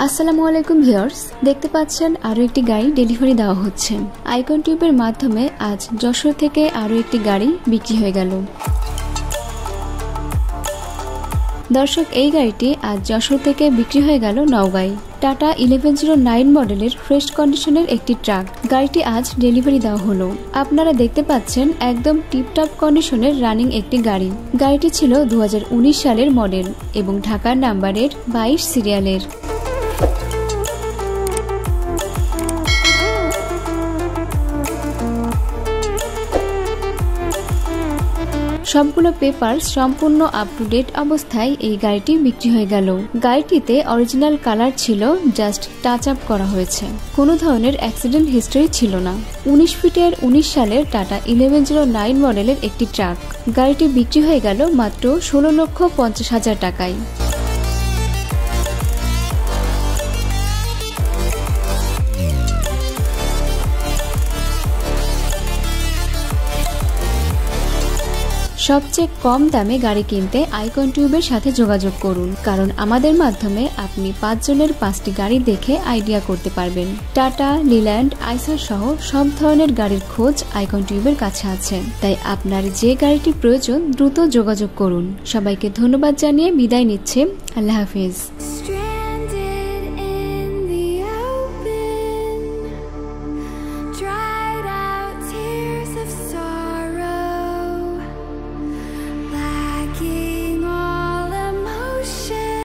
আসসালামু আলাইকুম ভিউয়ার্স, দেখতে পাচ্ছেন আরো একটি গাড়ি ডেলিভারি দেওয়া হচ্ছে। আইকন টিউবের মাধ্যমে আজ যশোর থেকে আরো একটি গাড়ি বিক্রি হয়ে গেল। দর্শক, এই গাড়িটি আজ যশোর থেকে বিক্রি হয়ে গেল নওগাঁয়। টাটা 1109 মডেলের ফ্রেশ কন্ডিশনের একটি ট্রাক গাড়িটি আজ ডেলিভারি দেওয়া হলো। আপনারা দেখতে পাচ্ছেন একদম টিপটপ কন্ডিশনের রানিং একটি গাড়ি। গাড়িটি ছিল 2019 সালের মডেল এবং ঢাকার নাম্বারের 22 সিরিয়ালের। সবগুলো পেপারস সম্পূর্ণ আপ টু ডেট অবস্থায় এই গাড়িটি বিক্রি হয়ে গেল। গাড়িটিতে অরিজিনাল কালার ছিল, জাস্ট টাচ আপ করা হয়েছে। কোনো ধরনের অ্যাক্সিডেন্ট হিস্টরি ছিল না। 19 ফিটের 19 সালের টাটা 1109 মডেলের একটি ট্রাক গাড়িটি বিক্রি হয়ে গেল মাত্র 16,50,000 টাকায়। সবচেয়ে কম দামে গাড়ি কিনতে আইকন টিউবের সাথে যোগাযোগ করুন, কারণ আমাদের মাধ্যমে আপনি 5 জনের 5টি গাড়ি দেখে আইডিয়া করতে পারবেন। টাটা, লিল্যান্ড, আইসার সহ সব ধরনের গাড়ির খোঁজ আইকন টিউবের কাছে আছে। তাই আপনার যে গাড়িটি প্রয়োজন দ্রুত যোগাযোগ করুন। সবাইকে ধন্যবাদ জানিয়ে বিদায় নিচ্ছে। আল্লাহ হাফিজ।